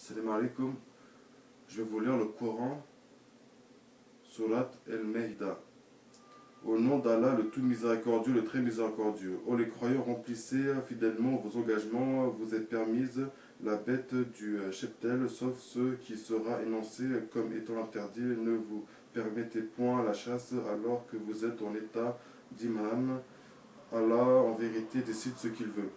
Salam alaikum. Je vais vous lire le Coran, Surat El-Maïda. Au nom d'Allah, le tout miséricordieux, le très miséricordieux. Ô les croyants, remplissez fidèlement vos engagements. Vous êtes permise la bête du cheptel, sauf ce qui sera énoncé comme étant interdit. Ne vous permettez point la chasse alors que vous êtes en état d'imam. Allah, en vérité, décide ce qu'il veut.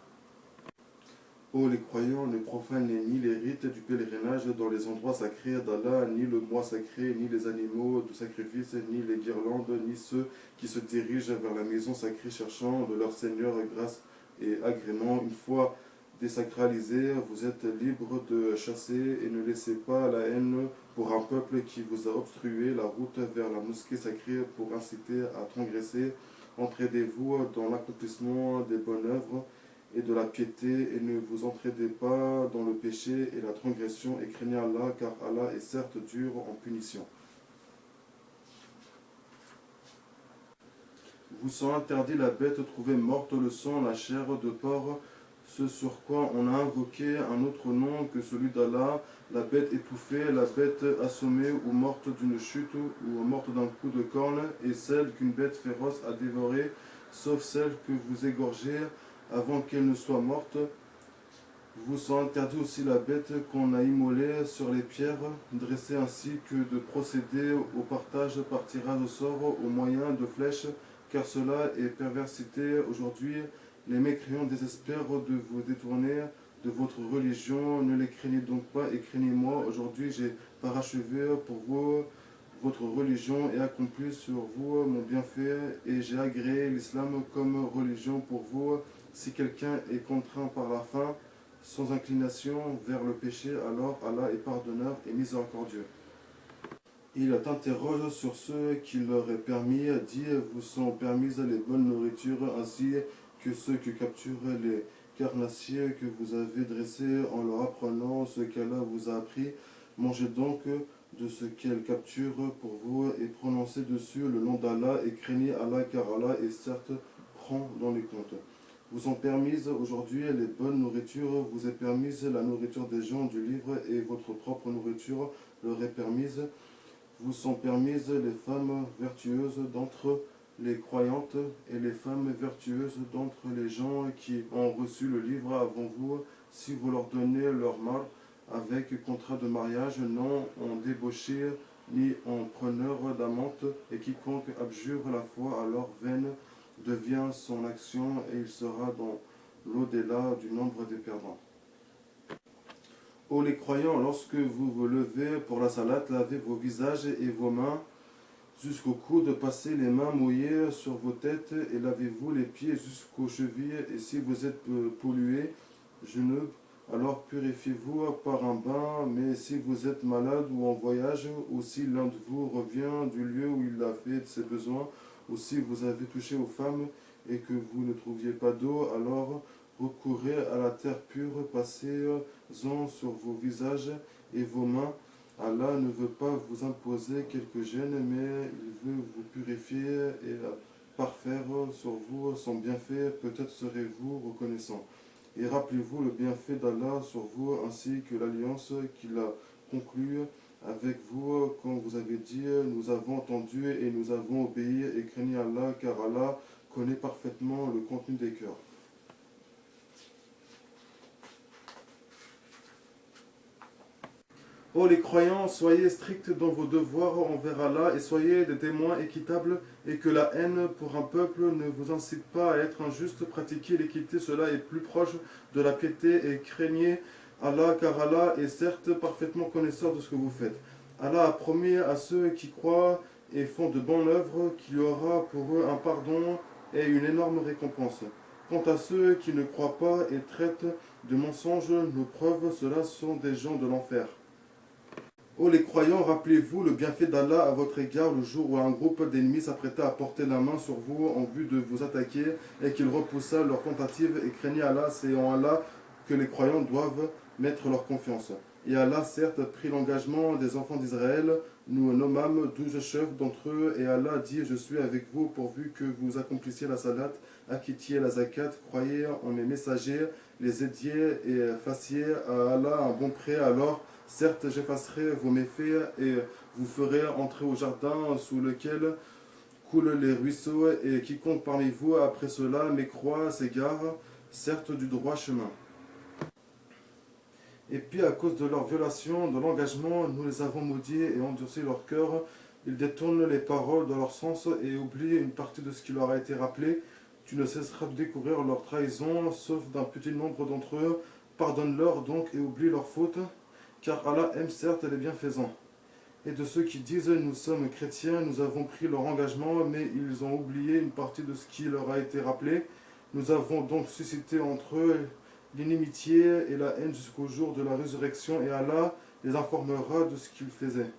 Ô les croyants, ne profanez ni les rites du pèlerinage dans les endroits sacrés d'Allah, ni le mois sacré, ni les animaux de sacrifice, ni les guirlandes, ni ceux qui se dirigent vers la maison sacrée cherchant de leur Seigneur grâce et agrément. Une fois désacralisés, vous êtes libres de chasser et ne laissez pas la haine pour un peuple qui vous a obstrué la route vers la mosquée sacrée pour inciter à transgresser. Entraidez-vous dans l'accomplissement des bonnes œuvres et de la piété, et ne vous entraidez pas dans le péché et la transgression, et craignez Allah, car Allah est certes dur en punition. Vous sont interdit la bête trouvée morte, le sang, la chair de porc, ce sur quoi on a invoqué un autre nom que celui d'Allah, la bête étouffée, la bête assommée ou morte d'une chute ou morte d'un coup de corne, et celle qu'une bête féroce a dévorée, sauf celle que vous égorgez avant qu'elle ne soit morte. Vous sont interdit aussi la bête qu'on a immolée sur les pierres, dressée ainsi que de procéder au partage par tirage au sort au moyen de flèches, car cela est perversité. Aujourd'hui, les mécréants désespèrent de vous détourner de votre religion. Ne les craignez donc pas et craignez-moi. Aujourd'hui, j'ai parachevé pour vous votre religion et accompli sur vous mon bienfait, et j'ai agréé l'islam comme religion pour vous. Si quelqu'un est contraint par la faim, sans inclination vers le péché, alors Allah est pardonneur et miséricordieux. Il t'interroge sur ce qu'il leur est permis, dit, vous sont permises les bonnes nourritures, ainsi que ceux qui capturent les carnassiers que vous avez dressés en leur apprenant ce qu'Allah vous a appris. Mangez donc de ce qu'elle capture pour vous et prononcez dessus le nom d'Allah et craignez Allah, car Allah est certes prend dans les comptes. Vous sont permises aujourd'hui les bonnes nourritures, vous est permise la nourriture des gens du livre et votre propre nourriture leur est permise. Vous sont permises les femmes vertueuses d'entre les croyantes et les femmes vertueuses d'entre les gens qui ont reçu le livre avant vous, si vous leur donnez leur mari avec contrat de mariage, non en débauché ni en preneur d'amante, et quiconque abjure la foi à leur veine devient son action, et il sera dans l'au-delà du nombre des perdants. Ô les croyants, lorsque vous vous levez pour la salate, lavez vos visages et vos mains jusqu'au coude, passez les mains mouillées sur vos têtes et lavez-vous les pieds jusqu'aux chevilles, et si vous êtes pollués, genoux, alors purifiez-vous par un bain. Mais si vous êtes malade ou en voyage, ou si l'un de vous revient du lieu où il a fait ses besoins, ou si vous avez touché aux femmes et que vous ne trouviez pas d'eau, alors recourez à la terre pure, passez-en sur vos visages et vos mains. Allah ne veut pas vous imposer quelque gêne, mais il veut vous purifier et parfaire sur vous son bienfait. Peut-être serez-vous reconnaissant. Et rappelez-vous le bienfait d'Allah sur vous, ainsi que l'alliance qu'il a conclue avec vous quand vous avez dit, nous avons entendu et nous avons obéi, et craignez Allah, car Allah connaît parfaitement le contenu des cœurs. Ô les croyants, soyez stricts dans vos devoirs envers Allah et soyez des témoins équitables, et que la haine pour un peuple ne vous incite pas à être injuste. Pratiquez l'équité, cela est plus proche de la piété, et craignez Allah, car Allah est certes parfaitement connaisseur de ce que vous faites. Allah a promis à ceux qui croient et font de bonnes œuvres qu'il y aura pour eux un pardon et une énorme récompense. Quant à ceux qui ne croient pas et traitent de mensonges nos preuves, ceux-là sont des gens de l'enfer. Ô les croyants, rappelez-vous le bienfait d'Allah à votre égard le jour où un groupe d'ennemis s'apprêta à porter la main sur vous en vue de vous attaquer, et qu'ils repoussa leur tentative, et craignez Allah, c'est en Allah que les croyants doivent mettre leur confiance. Et Allah certes prit l'engagement des enfants d'Israël Nous nommâmes 12 chefs d'entre eux, et Allah dit, je suis avec vous pourvu que vous accomplissiez la salat, acquittiez la zakat, croyez en mes messagers, les aidiez et fassiez à Allah un bon prêt, alors certes j'effacerai vos méfaits et vous ferai entrer au jardin sous lequel coulent les ruisseaux, et quiconque parmi vous après cela mécroit s'égare, certes du droit chemin. Et puis à cause de leur violation de l'engagement, nous les avons maudits et endurci leur cœur. Ils détournent les paroles de leur sens et oublient une partie de ce qui leur a été rappelé. Tu ne cesseras de découvrir leur trahison, sauf d'un petit nombre d'entre eux. Pardonne-leur donc et oublie leurs fautes, car Allah aime certes les bienfaisants. Et de ceux qui disent nous sommes chrétiens, nous avons pris leur engagement, mais ils ont oublié une partie de ce qui leur a été rappelé. Nous avons donc suscité entre eux l'inimitié et la haine jusqu'au jour de la résurrection, et Allah les informera de ce qu'ils faisaient.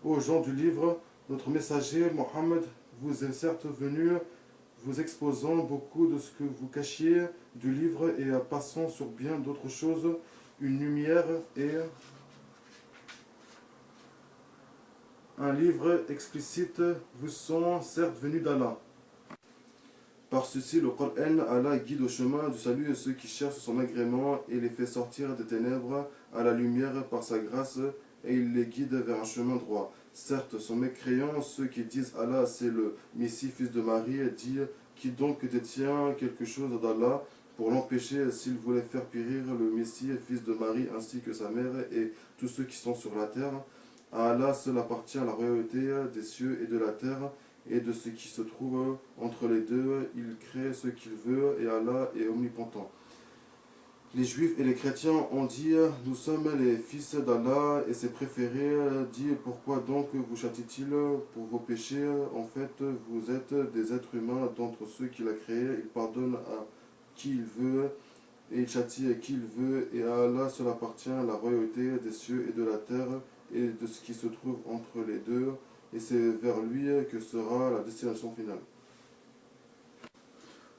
Ô gens du livre, notre messager Mohammed vous est certes venu, vous exposant beaucoup de ce que vous cachiez du livre et passant sur bien d'autres choses, une lumière et un livre explicite vous sont certes venus d'Allah. Par ceci, le Coran, Allah guide au chemin du salut ceux qui cherchent son agrément et les fait sortir des ténèbres à la lumière par sa grâce, et il les guide vers un chemin droit. Certes, sont mécréants ceux qui disent Allah c'est le Messie, fils de Marie, et dit qui donc détient quelque chose d'Allah pour l'empêcher s'il voulait faire périr le Messie, fils de Marie, ainsi que sa mère et tous ceux qui sont sur la terre. À Allah seul appartient la royauté des cieux et de la terre, et de ce qui se trouve entre les deux. Il crée ce qu'il veut, et Allah est omnipotent. Les juifs et les chrétiens ont dit, nous sommes les fils d'Allah et ses préférés. Dit, pourquoi donc vous châtie-t-il pour vos péchés? En fait, vous êtes des êtres humains d'entre ceux qu'il a créés. Il pardonne à qui il veut et il châtie à qui il veut, et à Allah seul appartient la royauté des cieux et de la terre et de ce qui se trouve entre les deux, et c'est vers lui que sera la destination finale.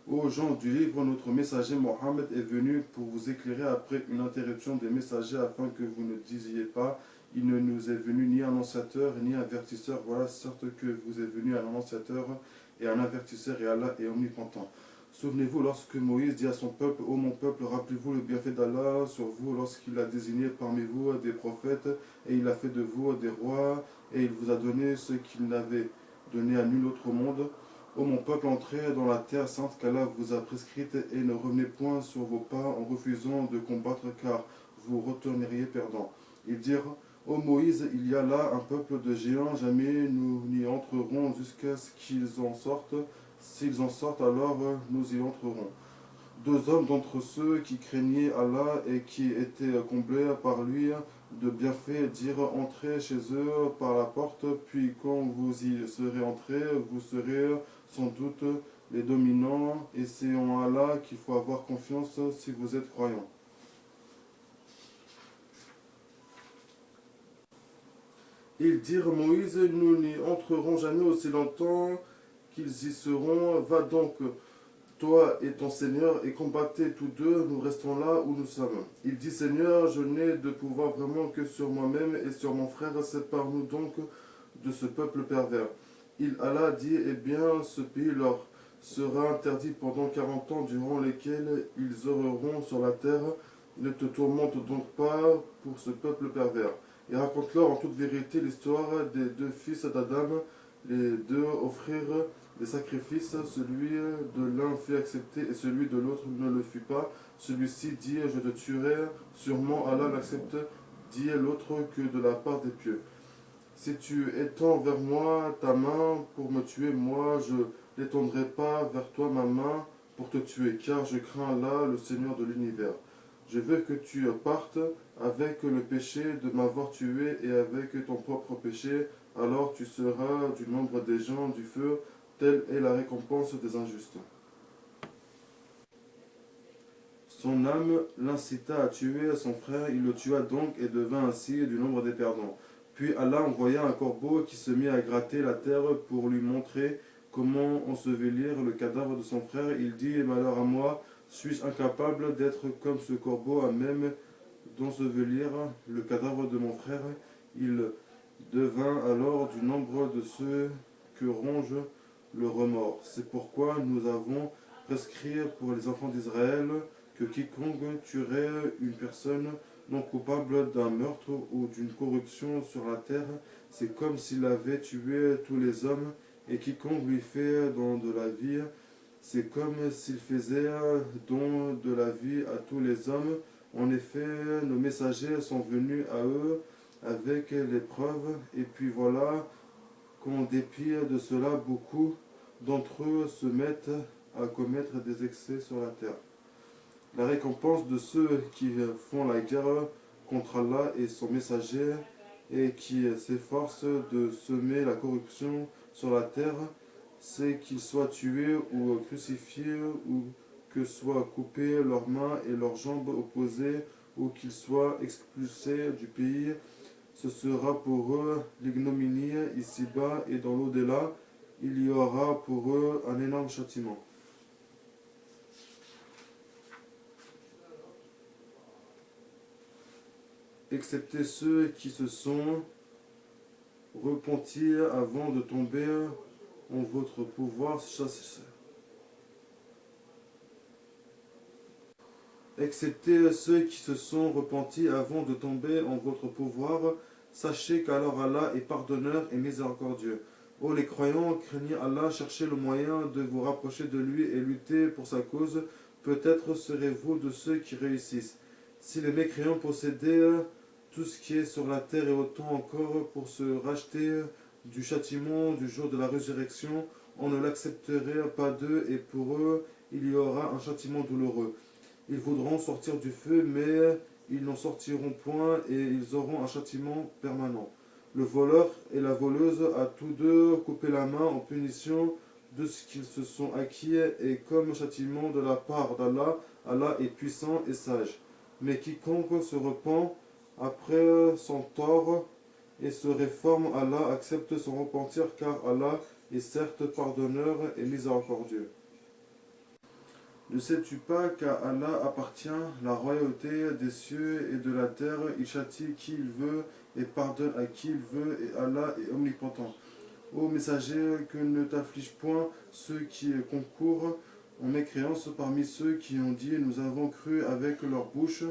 Ô gens du livre, notre messager Mohammed est venu pour vous éclairer après une interruption des messagers, afin que vous ne disiez pas, il ne nous est venu ni annonciateur ni avertisseur. Voilà, certes que vous est venu un annonciateur et un avertisseur, et Allah est omnipotent. Souvenez-vous lorsque Moïse dit à son peuple, ô mon peuple, rappelez-vous le bienfait d'Allah sur vous lorsqu'il a désigné parmi vous des prophètes, et il a fait de vous des rois, et il vous a donné ce qu'il n'avait donné à nul autre monde. Ô mon peuple, entrez dans la terre sainte qu'Allah vous a prescrite, et ne revenez point sur vos pas en refusant de combattre, car vous retourneriez perdant. Ils dirent, ô Moïse, il y a là un peuple de géants, jamais nous n'y entrerons jusqu'à ce qu'ils en sortent. S'ils en sortent, alors nous y entrerons. Deux hommes d'entre ceux qui craignaient Allah et qui étaient comblés par lui de bienfaits dirent, entrez chez eux par la porte, puis quand vous y serez entrés, vous serez sans doute les dominants, et c'est en Allah qu'il faut avoir confiance si vous êtes croyants. Ils dirent, Moïse, nous n'y entrerons jamais aussi longtemps qu'ils y seront. Va donc, toi et ton Seigneur, et combattez tous deux, nous restons là où nous sommes. Il dit, Seigneur, je n'ai de pouvoir vraiment que sur moi-même et sur mon frère, sépare-nous donc de ce peuple pervers. Allah dit, eh bien, ce pays leur sera interdit pendant 40 ans, durant lesquels ils auront sur la terre. Ne te tourmente donc pas pour ce peuple pervers. Et raconte-leur en toute vérité l'histoire des deux fils d'Adam. Les deux offrirent des sacrifices, celui de l'un fut accepté et celui de l'autre ne le fut pas. Celui-ci dit, je te tuerai, sûrement Allah n'accepte, dit l'autre, que de la part des pieux. Si tu étends vers moi ta main pour me tuer, moi je n'étendrai pas vers toi ma main pour te tuer, car je crains là le Seigneur de l'univers. Je veux que tu partes avec le péché de m'avoir tué et avec ton propre péché, alors tu seras du nombre des gens du feu, telle est la récompense des injustes. Son âme l'incita à tuer son frère, il le tua donc et devint ainsi du nombre des perdants. Puis Allah envoya un corbeau qui se mit à gratter la terre pour lui montrer comment ensevelir le cadavre de son frère. Il dit, malheur à moi, suis-je incapable d'être comme ce corbeau à même d'ensevelir le cadavre de mon frère? Il devint alors du nombre de ceux que ronge le remords. C'est pourquoi nous avons prescrit pour les enfants d'Israël que quiconque tuerait une personne non coupable d'un meurtre ou d'une corruption sur la terre, c'est comme s'il avait tué tous les hommes, et quiconque lui fait don de la vie, c'est comme s'il faisait don de la vie à tous les hommes. En effet, nos messagers sont venus à eux avec les preuves, et puis voilà qu'en dépit de cela, beaucoup d'entre eux se mettent à commettre des excès sur la terre. La récompense de ceux qui font la guerre contre Allah et son messager et qui s'efforcent de semer la corruption sur la terre, c'est qu'ils soient tués ou crucifiés, ou que soient coupées leurs mains et leurs jambes opposées, ou qu'ils soient expulsés du pays. Ce sera pour eux l'ignominie ici-bas, et dans l'au-delà, il y aura pour eux un énorme châtiment. Excepté ceux qui se sont repentis avant de tomber en votre pouvoir, excepté ceux qui se sont repentis avant de tomber en votre pouvoir, sachez qu'alors Allah est pardonneur et miséricordieux. Ô les croyants, craignez Allah, cherchez le moyen de vous rapprocher de lui et luttez pour sa cause. Peut-être serez-vous de ceux qui réussissent. Si les mécréants possédaient tout ce qui est sur la terre et autant encore pour se racheter du châtiment du jour de la résurrection, on ne l'accepterait pas d'eux, et pour eux il y aura un châtiment douloureux. Ils voudront sortir du feu, mais ils n'en sortiront point, et ils auront un châtiment permanent. Le voleur et la voleuse, à tous deux, couper la main en punition de ce qu'ils se sont acquis, et comme châtiment de la part d'Allah, Allah est puissant et sage. Mais quiconque se repent après son tort et se réforme, Allah accepte son repentir, car Allah est certes pardonneur et miséricordieux. Ne sais-tu pas qu'à Allah appartient la royauté des cieux et de la terre? Il châtie qui il veut et pardonne à qui il veut, et Allah est omnipotent. Ô messager, que ne t'afflige point ceux qui concourent en mécréance parmi ceux qui ont dit nous avons cru avec leur bouche,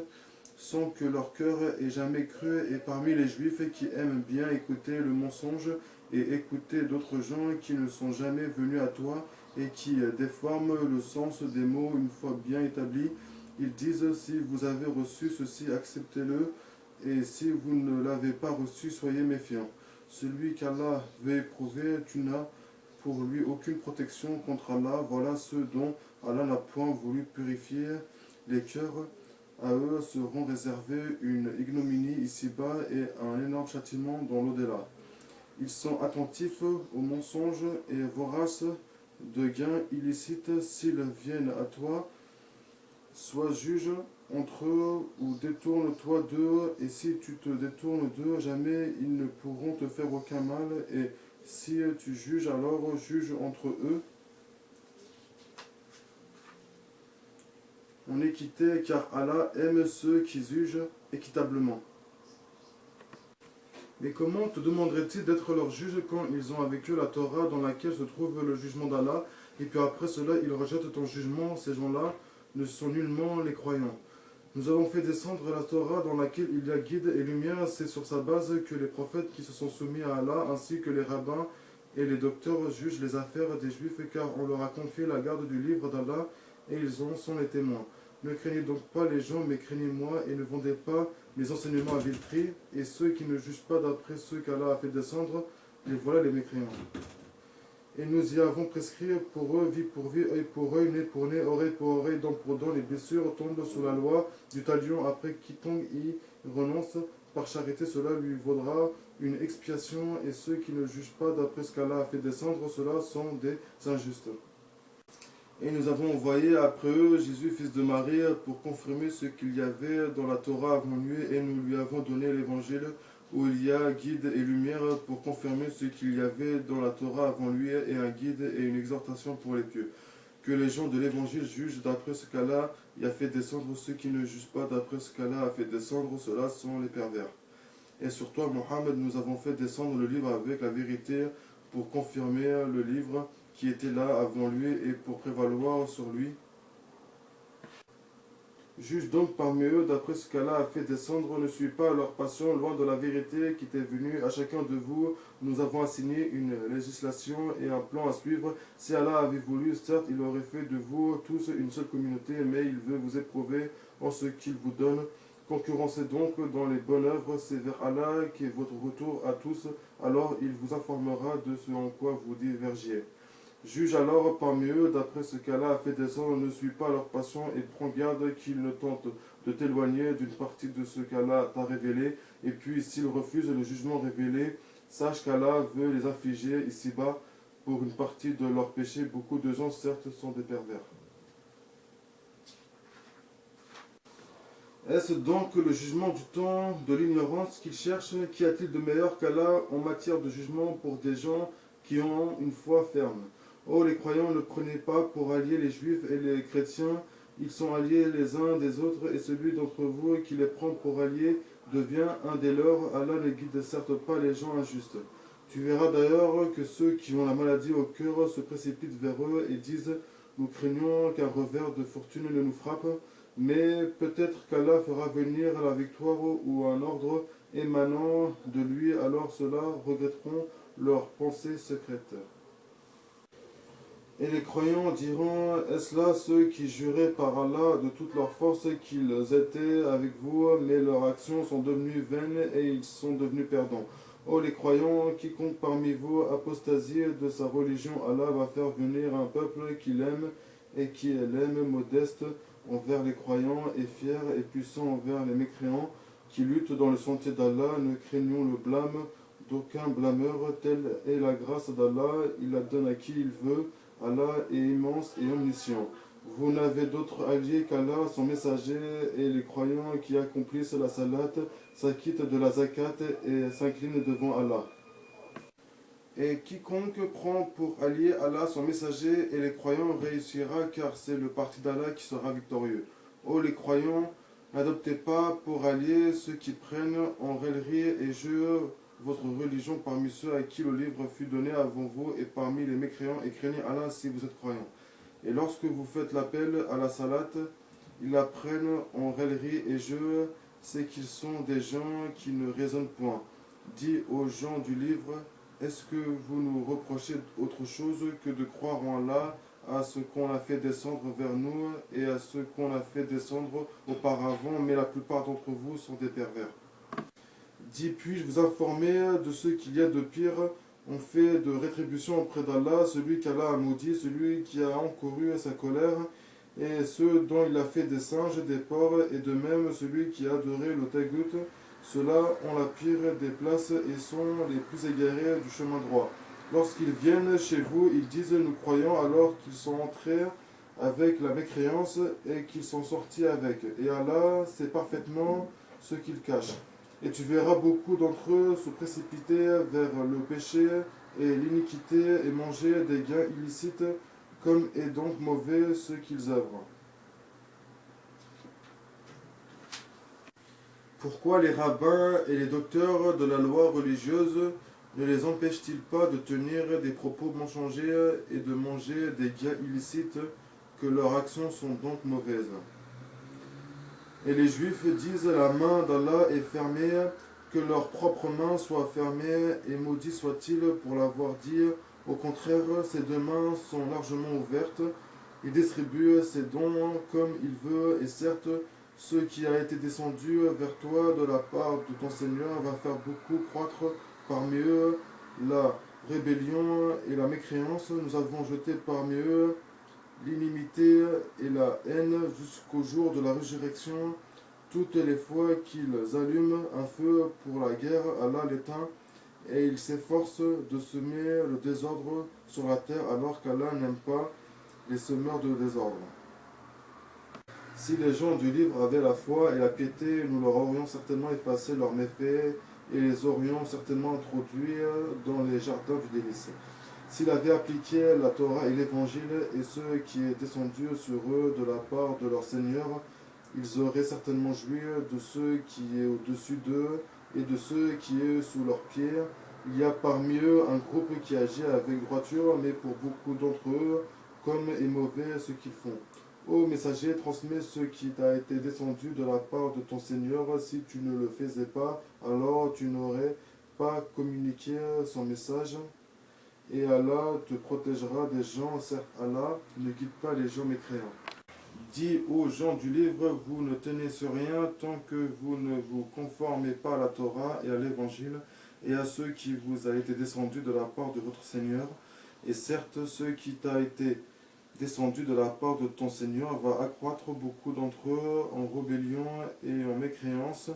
sans que leur cœur ait jamais cru, et parmi les juifs qui aiment bien écouter le mensonge et écouter d'autres gens qui ne sont jamais venus à toi et qui déforment le sens des mots une fois bien établis. Ils disent si vous avez reçu ceci, acceptez-le, et si vous ne l'avez pas reçu, soyez méfiants. Celui qu'Allah veut éprouver, tu n'as pour lui aucune protection contre Allah. Voilà ceux dont Allah n'a point voulu purifier les cœurs. À eux seront réservés une ignominie ici-bas et un énorme châtiment dans l'au-delà. Ils sont attentifs aux mensonges et voraces de gains illicites. S'ils viennent à toi, sois juge entre eux ou détourne-toi d'eux, et si tu te détournes d'eux, jamais ils ne pourront te faire aucun mal, et si tu juges, alors juge entre eux en équité, car Allah aime ceux qui jugent équitablement. Mais comment te demanderait-il d'être leur juge quand ils ont avec eux la Torah dans laquelle se trouve le jugement d'Allah, et puis après cela ils rejettent ton jugement? Ces gens-là ne sont nullement les croyants. Nous avons fait descendre la Torah dans laquelle il y a guide et lumière. C'est sur sa base que les prophètes qui se sont soumis à Allah, ainsi que les rabbins et les docteurs, jugent les affaires des Juifs, car on leur a confié la garde du livre d'Allah, et ils en sont les témoins. Ne craignez donc pas les gens, mais craignez-moi, et ne vendez pas mes enseignements à vil prix, et ceux qui ne jugent pas d'après ceux qu'Allah a fait descendre, les voilà les mécréants. Et nous y avons prescrit pour eux vie pour vie, œil pour œil, nez pour nez, oreille pour oreille, dent pour dent. Les blessures tombent sous la loi du talion. Après, quiconque y renonce par charité, cela lui vaudra une expiation. Et ceux qui ne jugent pas d'après ce qu'Allah a fait descendre, ceux-là sont des injustes. Et nous avons envoyé après eux Jésus, fils de Marie, pour confirmer ce qu'il y avait dans la Torah avant lui, et nous lui avons donné l'évangile où il y a guide et lumière pour confirmer ce qu'il y avait dans la Torah avant lui, et un guide et une exhortation pour les pieux. Que les gens de l'évangile jugent d'après ce qu'Allah y a fait descendre. Ceux qui ne jugent pas d'après ce qu'Allah a fait descendre, ceux-là sont les pervers. Et sur toi, Mohammed, nous avons fait descendre le livre avec la vérité pour confirmer le livre qui était là avant lui et pour prévaloir sur lui. Juge donc parmi eux, d'après ce qu'Allah a fait descendre, ne suis pas leur passion loin de la vérité qui t'est venue. À chacun de vous, nous avons assigné une législation et un plan à suivre. Si Allah avait voulu, certes, il aurait fait de vous tous une seule communauté, mais il veut vous éprouver en ce qu'il vous donne. Concurrencez donc dans les bonnes œuvres, c'est vers Allah qu'est votre retour à tous, alors il vous informera de ce en quoi vous divergiez. Juge alors parmi eux, d'après ce qu'Allah a fait descendre, ne suis pas leur passion et prends garde qu'ils ne tentent de t'éloigner d'une partie de ce qu'Allah t'a révélé. Et puis, s'ils refusent le jugement révélé, sache qu'Allah veut les affliger ici-bas pour une partie de leurs péchés. Beaucoup de gens, certes, sont des pervers. Est-ce donc le jugement du temps de l'ignorance qu'ils cherchent? Qu'y a-t-il de meilleur qu'Allah en matière de jugement pour des gens qui ont une foi ferme? Oh, les croyants, ne prenez pas pour alliés les juifs et les chrétiens, ils sont alliés les uns des autres, et celui d'entre vous qui les prend pour alliés devient un des leurs. Allah ne guide certes pas les gens injustes. Tu verras d'ailleurs que ceux qui ont la maladie au cœur se précipitent vers eux et disent « Nous craignons qu'un revers de fortune ne nous frappe ». Mais peut-être qu'Allah fera venir la victoire ou un ordre émanant de lui, alors ceux-là regretteront leurs pensées secrètes. Et les croyants diront, est-ce là ceux qui juraient par Allah de toute leur force qu'ils étaient avec vous, mais leurs actions sont devenues vaines et ils sont devenus perdants. Oh les croyants, quiconque parmi vous apostasie de sa religion, Allah va faire venir un peuple qu'il aime et qui l'aime, modeste envers les croyants et fier et puissant envers les mécréants, qui luttent dans le sentier d'Allah. Ne craignons le blâme d'aucun blâmeur, telle est la grâce d'Allah, il la donne à qui il veut. Allah est immense et omniscient. Vous n'avez d'autre allié qu'Allah, son messager, et les croyants qui accomplissent la salat, s'acquittent de la zakat et s'inclinent devant Allah. Et quiconque prend pour allié Allah, son messager, et les croyants réussira, car c'est le parti d'Allah qui sera victorieux. Ô les croyants, n'adoptez pas pour alliés ceux qui prennent en raillerie et jurent votre religion parmi ceux à qui le livre fut donné avant vous et parmi les mécréants, et craignez Allah si vous êtes croyants. Et lorsque vous faites l'appel à la salat, ils la prennent en raillerie et jurent, c'est qu'ils sont des gens qui ne raisonnent point. Dis aux gens du livre, est-ce que vous nous reprochez autre chose que de croire en Allah, à ce qu'on a fait descendre vers nous et à ce qu'on a fait descendre auparavant, mais la plupart d'entre vous sont des pervers. Dis, puis-je vous informer de ce qu'il y a de pire? On fait de rétribution auprès d'Allah, celui qu'Allah a maudit, celui qui a encouru sa colère, et ceux dont il a fait des singes, des porcs, et de même celui qui a adoré le tagut. Ceux-là ont la pire des places et sont les plus égarés du chemin droit. Lorsqu'ils viennent chez vous, ils disent nous croyons, alors qu'ils sont entrés avec la mécréance et qu'ils sont sortis avec. Et Allah sait parfaitement ce qu'ils cachent. Et tu verras beaucoup d'entre eux se précipiter vers le péché et l'iniquité et manger des gains illicites, comme est donc mauvais ce qu'ils œuvrent. Pourquoi les rabbins et les docteurs de la loi religieuse ne les empêchent-ils pas de tenir des propos mensongers et de manger des gains illicites, que leurs actions sont donc mauvaises? Et les Juifs disent la main d'Allah est fermée, que leur propre main soit fermée, et maudit soit-il pour l'avoir dit. Au contraire, ses deux mains sont largement ouvertes. Il distribue ses dons comme il veut, et certes, ce qui a été descendu vers toi de la part de ton Seigneur va faire beaucoup croître parmi eux la rébellion et la mécréance. Nous avons jeté parmi eux l'inimité et la haine jusqu'au jour de la résurrection. Toutes les fois qu'ils allument un feu pour la guerre, Allah l'éteint et ils s'efforcent de semer le désordre sur la terre alors qu'Allah n'aime pas les semeurs de désordre. Si les gens du livre avaient la foi et la piété, nous leur aurions certainement effacé leurs méfaits et les aurions certainement introduits dans les jardins du délice. S'il avait appliqué la Torah et l'Évangile et ce qui est descendu sur eux de la part de leur Seigneur, ils auraient certainement joui de ce qui est au-dessus d'eux et de ceux qui est sous leurs pieds. Il y a parmi eux un groupe qui agit avec droiture, mais pour beaucoup d'entre eux, comme est mauvais ce qu'ils font. Ô messager, transmets ce qui t'a été descendu de la part de ton Seigneur. Si tu ne le faisais pas, alors tu n'aurais pas communiqué son message. Et Allah te protégera des gens, certes Allah ne guide pas les gens mécréants. Dis aux gens du livre, vous ne tenez sur rien tant que vous ne vous conformez pas à la Torah et à l'Évangile et à ce qui vous a été descendu de la part de votre Seigneur. Et certes, ce qui t'a été descendu de la part de ton Seigneur va accroître beaucoup d'entre eux en rébellion et en mécréance.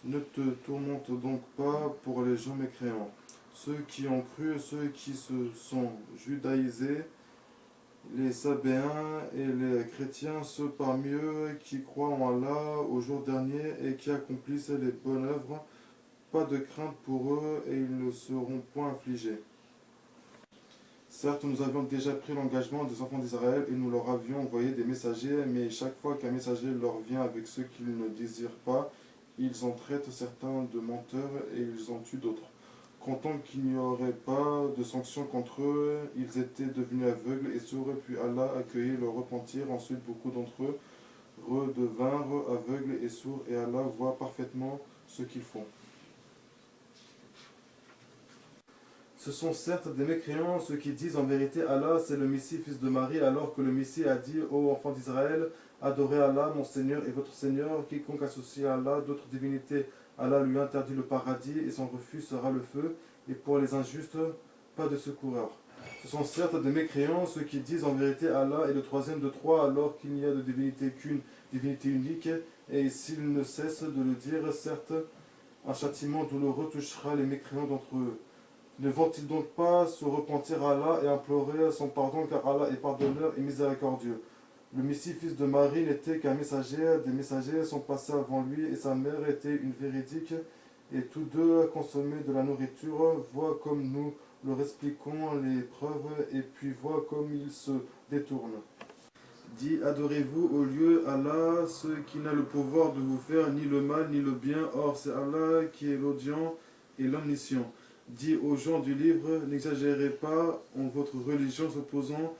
Ne te tourmente donc pas pour les gens mécréants. Ceux qui ont cru, ceux qui se sont judaïsés, les Sabéens et les chrétiens, ceux parmi eux qui croient en Allah au jour dernier et qui accomplissent les bonnes œuvres, pas de crainte pour eux et ils ne seront point affligés. Certes, nous avions déjà pris l'engagement des enfants d'Israël et nous leur avions envoyé des messagers, mais chaque fois qu'un messager leur vient avec ceux qu'ils ne désirent pas, ils en traitent certains de menteurs et ils en tuent d'autres. Comptant qu'il n'y aurait pas de sanctions contre eux, ils étaient devenus aveugles et sourds, puis Allah accueillit leur repentir. Ensuite, beaucoup d'entre eux redevinrent aveugles et sourds, et Allah voit parfaitement ce qu'ils font. Ce sont certes des mécréants ceux qui disent en vérité Allah c'est le Messie fils de Marie, alors que le Messie a dit ô enfants d'Israël, adorez Allah mon Seigneur et votre Seigneur, quiconque associe à Allah d'autres divinités, Allah lui interdit le paradis et son refus sera le feu, et pour les injustes, pas de secoureur. Ce sont certes des mécréants ceux qui disent en vérité Allah est le troisième de trois, alors qu'il n'y a de divinité qu'une divinité unique, et s'ils ne cessent de le dire, certes un châtiment douloureux touchera les mécréants d'entre eux. Ne vont-ils donc pas se repentir à Allah et implorer son pardon, car Allah est pardonneur et miséricordieux. Le Messie, fils de Marie, n'était qu'un messager, des messagers sont passés avant lui, et sa mère était une véridique, et tous deux consommaient de la nourriture. Vois comme nous leur expliquons les preuves, et puis vois comme ils se détournent. Dis, adorez-vous au lieu Allah, ce qui n'a le pouvoir de vous faire ni le mal ni le bien, or c'est Allah qui est l'audient et l'omniscient. Dis aux gens du livre, n'exagérez pas en votre religion s'opposant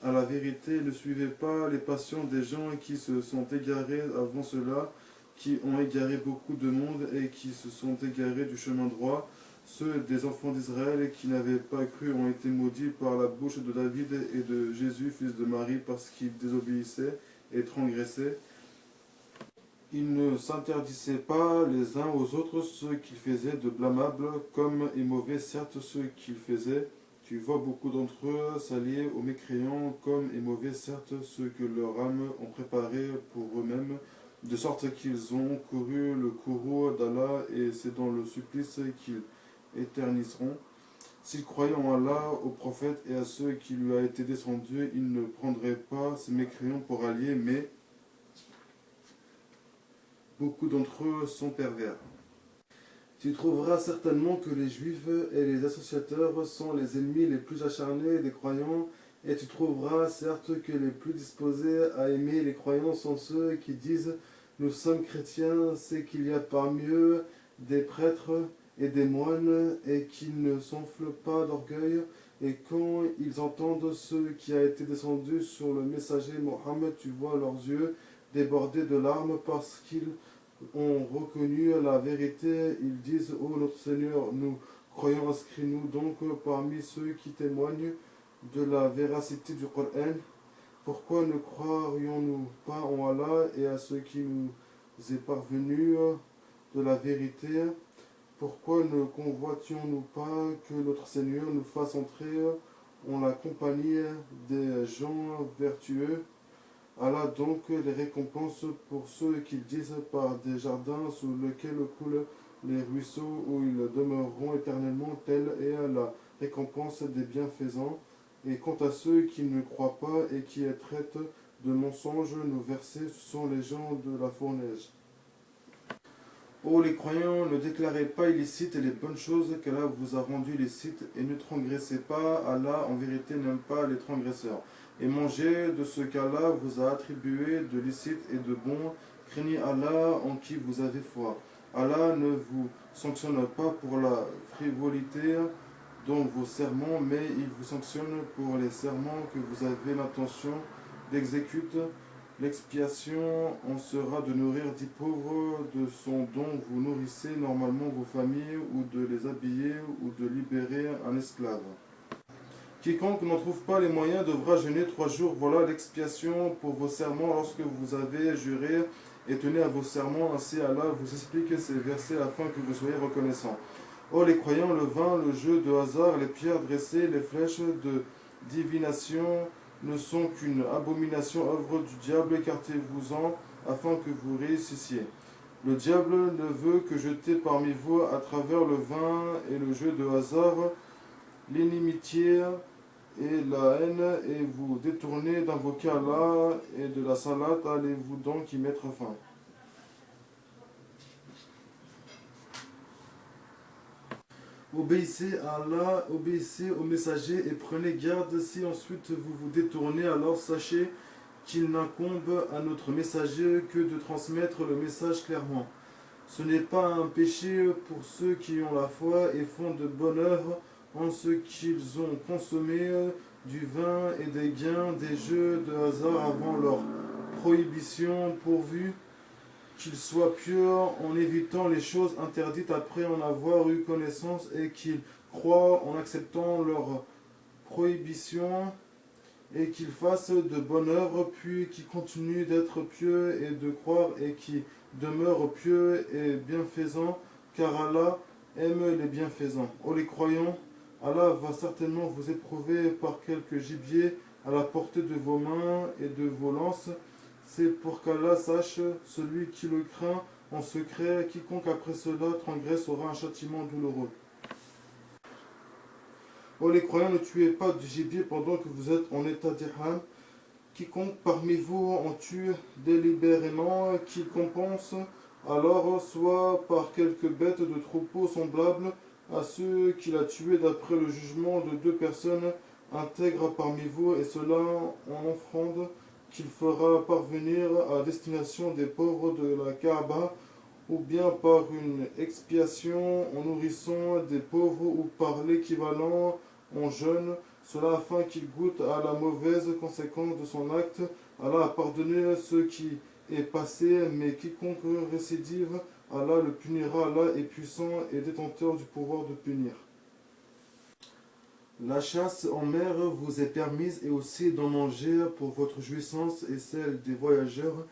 à la vérité, ne suivez pas les passions des gens qui se sont égarés avant cela, qui ont égaré beaucoup de monde et qui se sont égarés du chemin droit. Ceux des enfants d'Israël qui n'avaient pas cru ont été maudits par la bouche de David et de Jésus, fils de Marie, parce qu'ils désobéissaient et transgressaient. Ils ne s'interdisaient pas les uns aux autres ce qu'ils faisaient de blâmable, comme et mauvais certes ce qu'ils faisaient. Tu vois beaucoup d'entre eux s'allier aux mécréants, comme et mauvais certes ce que leurs âmes ont préparé pour eux-mêmes, de sorte qu'ils ont couru le courroux d'Allah, et c'est dans le supplice qu'ils éterniseront. S'ils croyaient en Allah, au prophète et à ceux qui lui a été descendu, ils ne prendraient pas ces mécréants pour alliés, mais beaucoup d'entre eux sont pervers. Tu trouveras certainement que les Juifs et les associateurs sont les ennemis les plus acharnés des croyants, et tu trouveras certes que les plus disposés à aimer les croyants sont ceux qui disent « Nous sommes chrétiens », c'est qu'il y a parmi eux des prêtres et des moines, et qui ne s'enflent pas d'orgueil, et quand ils entendent ce qui a été descendu sur le messager Mohammed, tu vois leurs yeux déborder de larmes parce qu'ils ont reconnu la vérité. Ils disent « Ô notre Seigneur, nous croyons, inscris-nous donc parmi ceux qui témoignent de la véracité du Coran. Pourquoi ne croirions-nous pas en Allah et à ce qui nous est parvenu de la vérité? Pourquoi ne convoitions-nous pas que notre Seigneur nous fasse entrer en la compagnie des gens vertueux? Allah donc les récompense pour ceux qu'ils disent par des jardins sous lesquels coulent les ruisseaux où ils demeureront éternellement, telle est la récompense des bienfaisants. Et quant à ceux qui ne croient pas et qui traitent de mensonges, nos versets sont les gens de la fournaise. Ô les croyants, ne déclarez pas illicites les bonnes choses qu'Allah vous a rendues licites, et ne transgressez pas, Allah en vérité n'aime pas les transgresseurs. Et mangez de ce qu'Allah vous a attribué de licite et de bon, craignez Allah en qui vous avez foi. Allah ne vous sanctionne pas pour la frivolité dans vos serments, mais il vous sanctionne pour les serments que vous avez l'intention d'exécuter. L'expiation en sera de nourrir 10 pauvres de son dont vous nourrissez normalement vos familles, ou de les habiller, ou de libérer un esclave. Quiconque n'en trouve pas les moyens devra jeûner 3 jours. Voilà l'expiation pour vos serments lorsque vous avez juré, et tenez à vos serments. Ainsi Allah vous explique ces versets afin que vous soyez reconnaissants. Oh les croyants, le vin, le jeu de hasard, les pierres dressées, les flèches de divination ne sont qu'une abomination, œuvre du diable. Écartez-vous-en afin que vous réussissiez. Le diable ne veut que jeter parmi vous à travers le vin et le jeu de hasard l'inimitié et la haine, et vous détournez d'invoquer Allah et de la salat. Allez-vous donc y mettre fin? Obéissez à Allah, obéissez au messager, et prenez garde. Si ensuite vous vous détournez, alors sachez qu'il n'incombe à notre messager que de transmettre le message clairement. Ce n'est pas un péché pour ceux qui ont la foi et font de bonnes œuvres en ce qu'ils ont consommé du vin et des gains des jeux de hasard avant leur prohibition, pourvu qu'ils soient pieux en évitant les choses interdites après en avoir eu connaissance, et qu'ils croient en acceptant leur prohibition, et qu'ils fassent de bonnes œuvres, puis qui continuent d'être pieux et de croire, et qui demeurent pieux et bienfaisants, car Allah aime les bienfaisants. Ô les croyants, Allah va certainement vous éprouver par quelques gibiers à la portée de vos mains et de vos lances. C'est pour qu'Allah sache, celui qui le craint en secret. Quiconque après cela transgresse aura un châtiment douloureux. Ô les croyants, ne tuez pas du gibier pendant que vous êtes en état d'ihram. Quiconque parmi vous en tue délibérément, qu'il compense alors soit par quelques bêtes de troupeau semblables à ceux qu'il a tués d'après le jugement de 2 personnes intègres parmi vous, et cela en offrande qu'il fera parvenir à destination des pauvres de la Kaaba, ou bien par une expiation en nourrissant des pauvres, ou par l'équivalent en jeûne, cela afin qu'il goûte à la mauvaise conséquence de son acte. Allah a pardonné ce qui est passé, mais quiconque récidive, Allah le punira. Allah est puissant et détenteur du pouvoir de punir. La chasse en mer vous est permise, et aussi d'en manger pour votre jouissance et celle des voyageurs,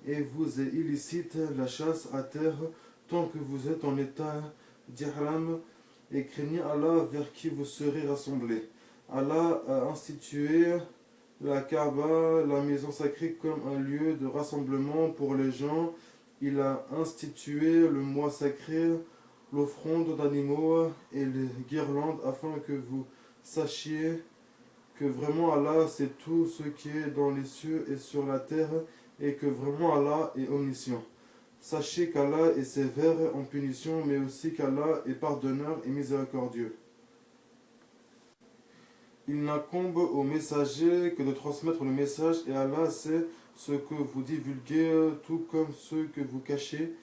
et vous est illicite la chasse à terre tant que vous êtes en état d'ihram, et craignez Allah vers qui vous serez rassemblés. Allah a institué la Kaaba, la maison sacrée, comme un lieu de rassemblement pour les gens. Il a institué le mois sacré, l'offrande d'animaux et les guirlandes, afin que vous sachiez que vraiment Allah sait tout ce qui est dans les cieux et sur la terre, et que vraiment Allah est omniscient. Sachez qu'Allah est sévère en punition, mais aussi qu'Allah est pardonneur et miséricordieux. Il n'incombe au messager que de transmettre le message, et Allah sait ce que vous divulguez, tout comme ce que vous cachez.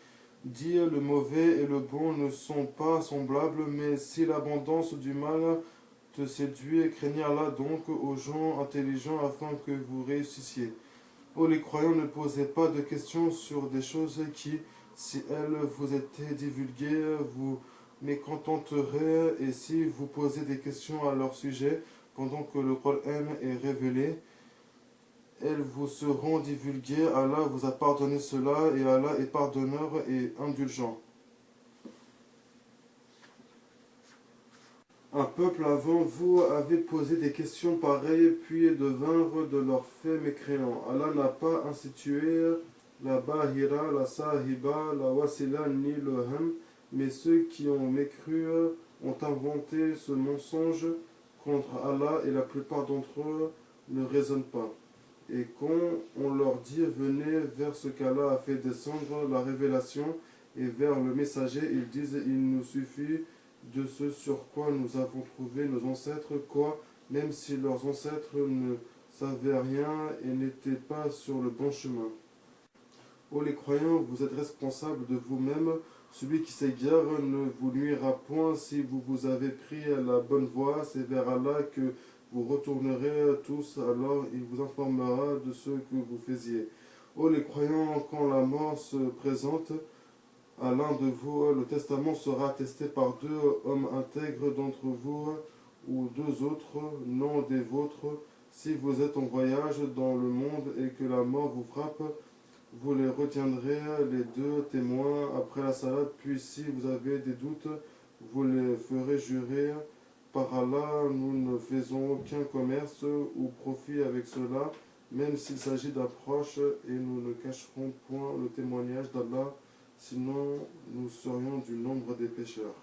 Dit le mauvais et le bon ne sont pas semblables, mais si l'abondance du mal te séduit, craignez Allah donc aux gens intelligents afin que vous réussissiez. Ô les croyants, ne posez pas de questions sur des choses qui, si elles vous étaient divulguées, vous mécontenteraient, et si vous posez des questions à leur sujet pendant que le Coran est révélé, elles vous seront divulguées. Allah vous a pardonné cela, et Allah est pardonneur et indulgent. Un peuple avant vous avait posé des questions pareilles, puis devinrent de leurs faits mécréants. Allah n'a pas institué la Bahira, la Sahiba, la Wasila ni le Ham, mais ceux qui ont mécru ont inventé ce mensonge contre Allah, et la plupart d'entre eux ne raisonnent pas. Et quand on leur dit venez vers ce qu'Allah a fait descendre la révélation et vers le messager, ils disent il nous suffit de ce sur quoi nous avons trouvé nos ancêtres, quoi, même si leurs ancêtres ne savaient rien et n'étaient pas sur le bon chemin. Ô les croyants, vous êtes responsables de vous-même, Celui qui s'égare ne vous nuira point si vous avez pris la bonne voie. C'est vers Allah que vous retournerez tous, alors il vous informera de ce que vous faisiez. Ô les croyants, quand la mort se présente à l'un de vous, le testament sera attesté par deux hommes intègres d'entre vous ou deux autres, non des vôtres. Si vous êtes en voyage dans le monde et que la mort vous frappe, vous les retiendrez, les deux témoins, après la salade, puis si vous avez des doutes, vous les ferez jurer. Par Allah, nous ne faisons aucun commerce ou profit avec cela, même s'il s'agit d'approche, et nous ne cacherons point le témoignage d'Allah, sinon nous serions du nombre des pécheurs.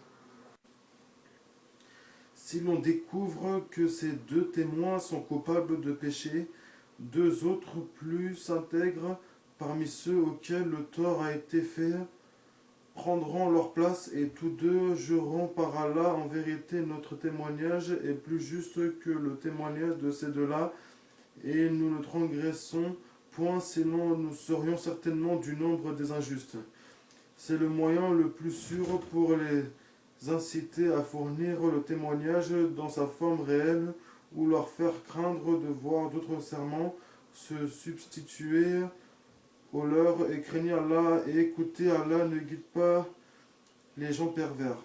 Si l'on découvre que ces deux témoins sont coupables de péché, deux autres plus intègres parmi ceux auxquels le tort a été fait prendront leur place et tous deux jureront par Allah, en vérité notre témoignage est plus juste que le témoignage de ces deux-là, et nous ne transgressons point, sinon nous serions certainement du nombre des injustes. C'est le moyen le plus sûr pour les inciter à fournir le témoignage dans sa forme réelle ou leur faire craindre de voir d'autres serments se substituer au leur, et craignez Allah et écoutez Allah ne guide pas les gens pervers.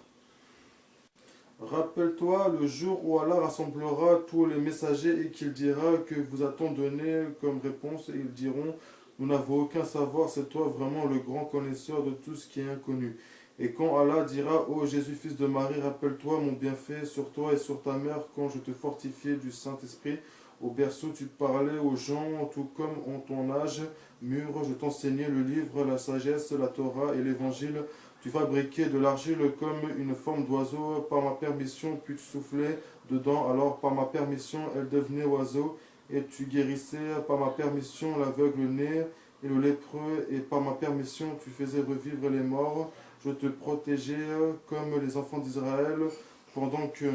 Rappelle-toi le jour où Allah rassemblera tous les messagers et qu'il dira que vous a-t-on donné comme réponse, et ils diront nous n'avons aucun savoir, c'est toi vraiment le grand connaisseur de tout ce qui est inconnu. Et quand Allah dira ô Jésus fils de Marie, rappelle-toi mon bienfait sur toi et sur ta mère quand je te fortifiais du Saint-Esprit. Au berceau tu parlais aux gens tout comme en ton âge mûr, je t'enseignais le livre, la sagesse, la Torah et l'évangile. Tu fabriquais de l'argile comme une forme d'oiseau par ma permission, puis tu soufflais dedans, alors par ma permission elle devenait oiseau, et tu guérissais par ma permission l'aveugle né et le lépreux, et par ma permission tu faisais revivre les morts. Je te protégeais comme les enfants d'Israël pendant que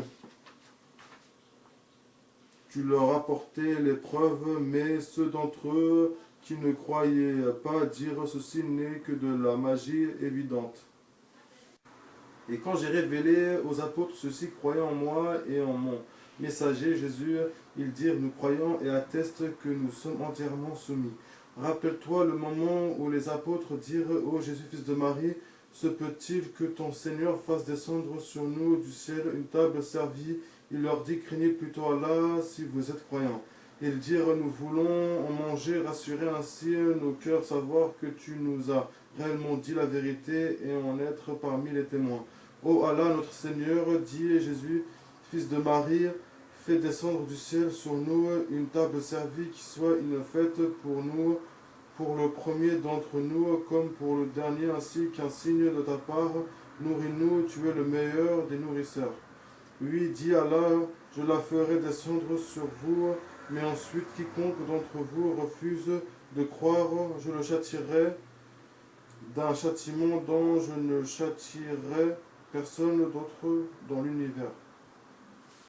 tu leur apportais l'épreuve, mais ceux d'entre eux qui ne croyaient pas dirent ceci n'est que de la magie évidente. Et quand j'ai révélé aux apôtres ceci, croyant en moi et en mon messager Jésus, ils dirent nous croyons et attestent que nous sommes entièrement soumis. Rappelle-toi le moment où les apôtres dirent ô Jésus fils de Marie, se peut-il que ton Seigneur fasse descendre sur nous du ciel une table servie? Il leur dit craignez plutôt Allah si vous êtes croyants. Ils dirent nous voulons en manger, rassurer ainsi nos cœurs, savoir que tu nous as réellement dit la vérité et en être parmi les témoins. Ô Allah notre Seigneur, dit Jésus, fils de Marie, fais descendre du ciel sur nous une table servie qui soit une fête pour nous, pour le premier d'entre nous comme pour le dernier, ainsi qu'un signe de ta part. Nourris-nous, tu es le meilleur des nourrisseurs. Oui, dit Allah, je la ferai descendre sur vous, mais ensuite quiconque d'entre vous refuse de croire, je le châtierai d'un châtiment dont je ne châtierai personne d'autre dans l'univers.